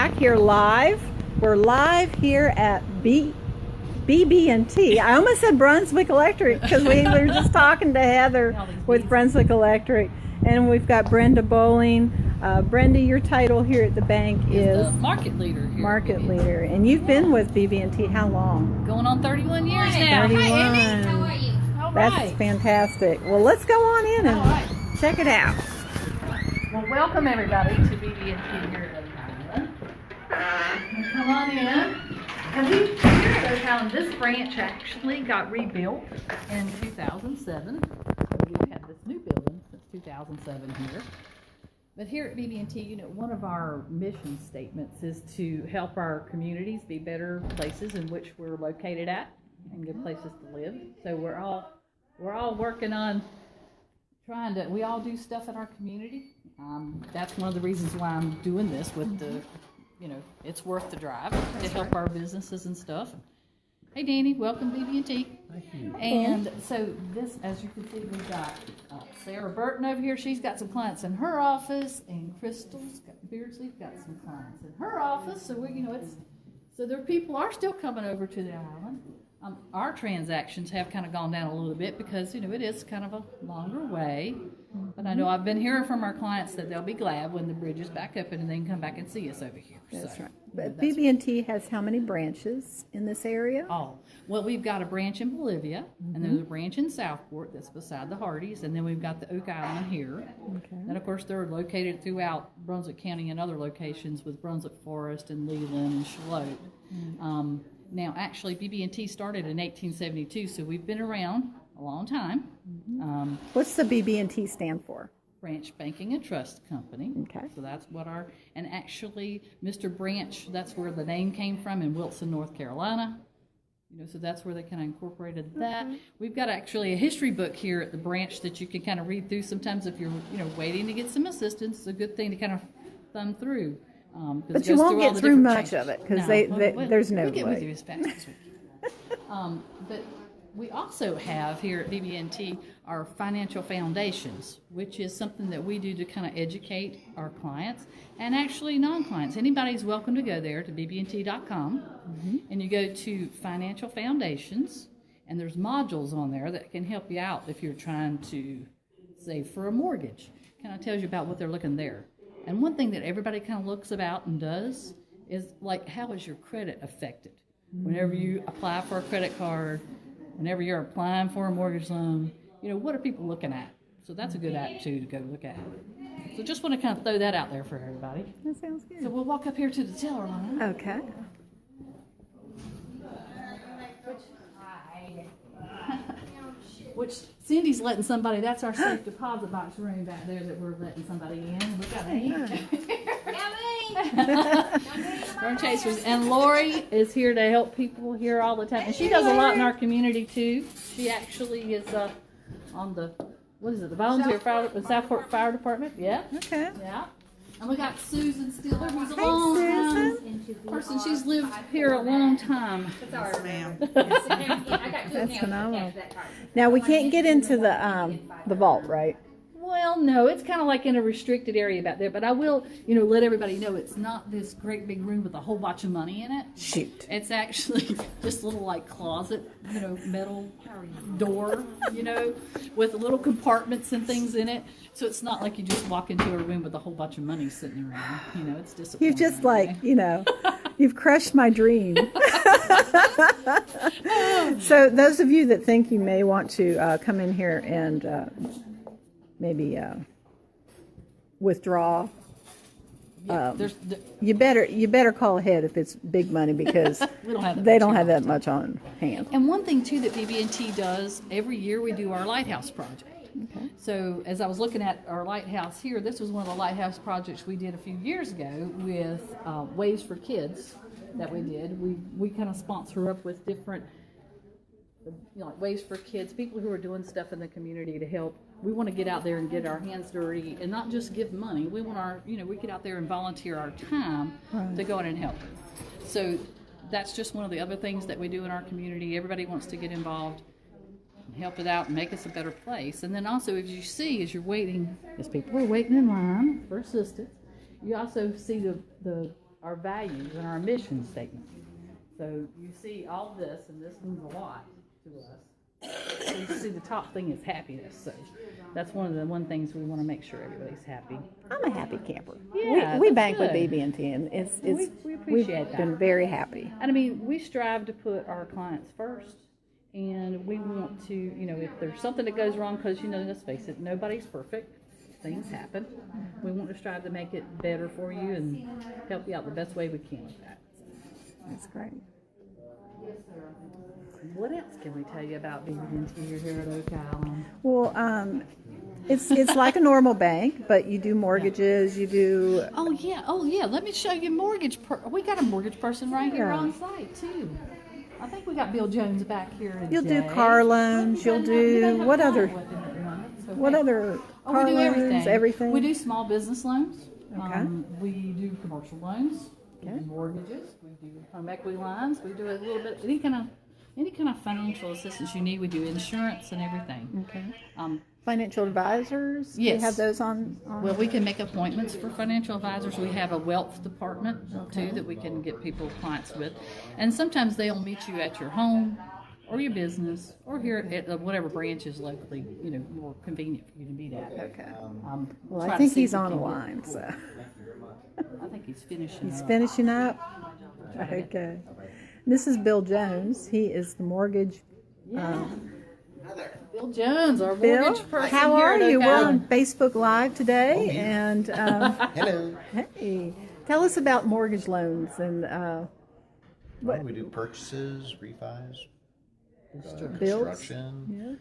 back here live. We're live here at BB&T. I almost said Brunswick Electric because we were just talking to Heather with Brunswick Electric. And we've got Brenda Bowling. Brenda, your title here at the bank is the market leader here. Market leader. And you've been with BB&T how long? Going on 31 years now. 31. Hi, Amy. How are you? All That's right. fantastic. Well, let's go on in and check it out. Well, welcome everybody to BB&T here at Oak Island. Come on in. And we here at Oak Island, this branch actually got rebuilt in 2007. We've had this new building since 2007 here. But here at BB&T, you know, one of our mission statements is to help our communities be better places in which we're located at and good places to live. So we're all working on trying to, we all do stuff in our community. That's one of the reasons why I'm doing this with the, you know, it's worth the drive to help our businesses and stuff. Hey Danny, welcome BB&T. Thank you. And so this, as you can see, we've got Sarah Burton over here. She's got some clients in her office, and Crystal's got Beardsley's got some clients in her office. So we, you know, it's so there people are still coming over to the island. Our transactions have kind of gone down a little bit because, you know, it is kind of a longer way. But I know I've been hearing from our clients that they'll be glad when the bridge is back open and they can come back and see us over here. That's so, right. But BB&T has how many branches in this area? Oh, well, we've got a branch in Bolivia, and there's a branch in Southport that's beside the Hardys, and then we've got the Oak Island here. Okay. And of course, they're located throughout Brunswick County and other locations with Brunswick Forest and Leland and Charlotte. Now, actually, BB&T started in 1872, so we've been around a long time. What's the BB&T stand for? Branch Banking and Trust Company. Okay. So that's what our, and actually, Mr. Branch, that's where the name came from in Wilson, North Carolina. You know, so that's where they kind of incorporated that. We've got actually a history book here at the branch that you can kind of read through sometimes if you're, you know, waiting to get some assistance. It's a good thing to kind of thumb through. But you won't get through much of it because there's no way. We'll get with you way. as fast as we can. But we also have here at BB&T our financial foundations, which is something that we do to kind of educate our clients and actually non-clients. Anybody's welcome to go there to bb&t.com and you go to financial foundations, and there's modules on there that can help you out if you're trying to save for a mortgage. Kind of tells you about what they're looking there. And one thing that everybody kind of looks about and does is like, how is your credit affected? Whenever you apply for a credit card, whenever you're applying for a mortgage loan, you know, what are people looking at? So that's a good attitude to go look at. So just want to kind of throw that out there for everybody. That sounds good. So we'll walk up here to the teller line. Okay. Which Cindy's letting somebody, that's our safe deposit box room back there that we're letting somebody in. Look at that. Storm chasers. And Lori is here to help people here all the time. And she does a lot in our community too. She actually is on the, what is it, the volunteer fire, the Southport Fire Department. Yeah. Okay. Yeah. And we got Susan Stiller, who's a long time person. She's lived here a long time. Yes, ma'am. That's phenomenal. Now we can't get into the vault, right? Well, no, it's kind of like in a restricted area back there, but I will, you know, let everybody know it's not this great big room with a whole bunch of money in it. Shoot. It's actually just a little like closet, you know, metal door, you know, with little compartments and things in it. So it's not like you just walk into a room with a whole bunch of money sitting around. You know, it's disappointing. You've just like, you know, you've crushed my dream. So those of you that think you may want to come in here and maybe withdraw, you better call ahead if it's big money because they don't have that much on hand. And one thing too that BB&T does every year, we do our lighthouse project. Okay. So as I was looking at our lighthouse here, this was one of the lighthouse projects we did a few years ago with Waves for Kids that we did. We kind of sponsor up with different, you know, like Waves for Kids, people who are doing stuff in the community to help. We want to get out there and get our hands dirty and not just give money. We want our, you know, we get out there and volunteer our time to go in and help. So that's just one of the other things that we do in our community. Everybody wants to get involved. Help it out and make us a better place. And then also, as you see, as you're waiting, as people are waiting in line for assistance, you also see our values and our mission statement. So you see all this, and this means a lot to us. So you see the top thing is happiness. So that's one of the things we want to make sure everybody's happy. I'm a happy camper. Yeah, we that's bank with good. BB&T, and We appreciate we've that. been very happy. And I mean, we strive to put our clients first, and we want to, if there's something that goes wrong, because, let's face it, nobody's perfect. Things happen. We want to strive to make it better for you and help you out the best way we can with that. That's great. What else can we tell you about BB&T here at Oak Island? Well, it's like a normal bank, but you do mortgages, you do... Oh yeah. Let me show you we got a mortgage person right here Yeah. on site too. I think we got Bill Jones back here today. You'll do car loans, you'll do... What other car we do loans, everything? We do small business loans. Okay. We do commercial loans. We Okay. do mortgages. We do home equity lines. We do a little bit any kind of financial assistance you need. We do insurance and everything. Okay. Um, Financial advisors? Yes. We have those on... Well, we can make appointments for financial advisors. We have a wealth department too that we can get clients with, and sometimes they'll meet you at your home or your business or here at whatever branch is locally, more convenient for you to meet at. Okay. Well, I think he's on the line, so... I think he's finishing. He's finishing up? Okay. This is Bill Jones. He is the mortgage... Bill Jones, our Bill, mortgage person. how here are at you? Oak We're on Island. Facebook Live today, and Hello. hey, tell us about mortgage loans and Well, we do purchases, refis, Bills? construction.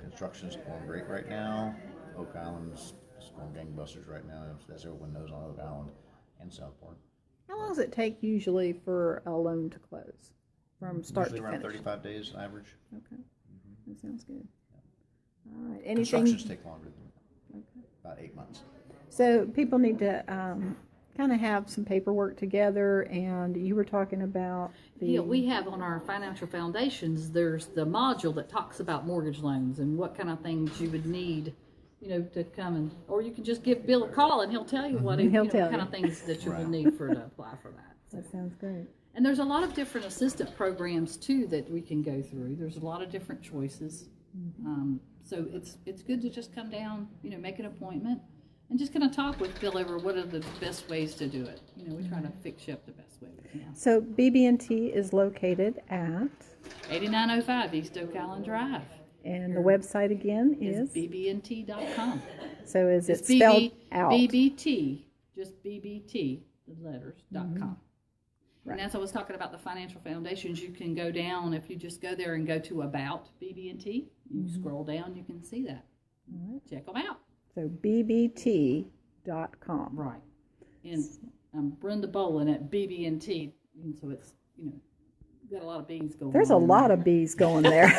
Construction's going great right now. Oak Island's going gangbusters right now, as everyone knows on Oak Island and Southport. how long does it take usually for a loan to close from start Usually to around finish? 35 days average. Okay, that sounds good. All right, anything? Constructions take longer than about 8 months. So people need to kind of have some paperwork together, and you were talking about the... Yeah, we have on our financial foundations, there's the module that talks about mortgage loans and what kind of things you would need, to come and, or you can just give Bill a call and he'll tell you what He'll tell kind you. of things that you will need to apply for that. That sounds great. And there's a lot of different assistant programs too that we can go through. There's a lot of different choices. So it's good to just come down, make an appointment and just kind of talk with Bill over what are the best ways to do it. We try to fix you up the best way we can. So BB&T is located at, 8905 East Oak Island Drive. and the website again is? BB&T.com. So is it It's spelled out? BBT, just BBT, the letters, .com. Right. And as I was talking about the financial foundations, you can go down, if you just go there and go to About BB&T, you scroll down, you can see that. Check them out. So BBT.com. Right. And I'm Brenda Bowling at BB&T, and so it's, got a lot of bees going There's on. a lot of bees going there.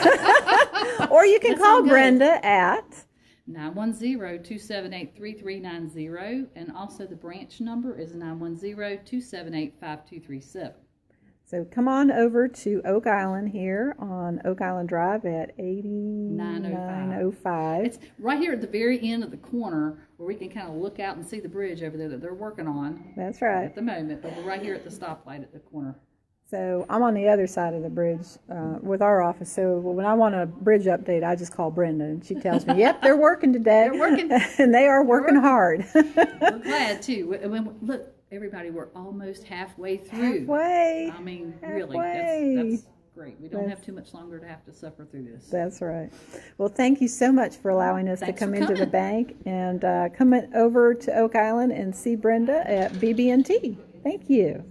Or you can That's call all good. Brenda at 910-278-3390, and also the branch number is 910-278-5237. So come on over to Oak Island here on Oak Island Drive at 8905. It's right here at the very end of the corner where we can kind of look out and see the bridge over there that they're working on That's right. at the moment, but we're right here at the stoplight at the corner. So I'm on the other side of the bridge with our office. So when I want a bridge update, I just call Brenda, and she tells me, yep, they're working today. They're working. And they are working hard. We're glad, too. Look, everybody, we're almost halfway through. Halfway. I mean, really, Halfway. that's great. We don't have too much longer to have to suffer through this. That's right. Well, thank you so much for allowing us Thanks to come for into the coming. bank and come over to Oak Island and see Brenda at BB&T. Thank you.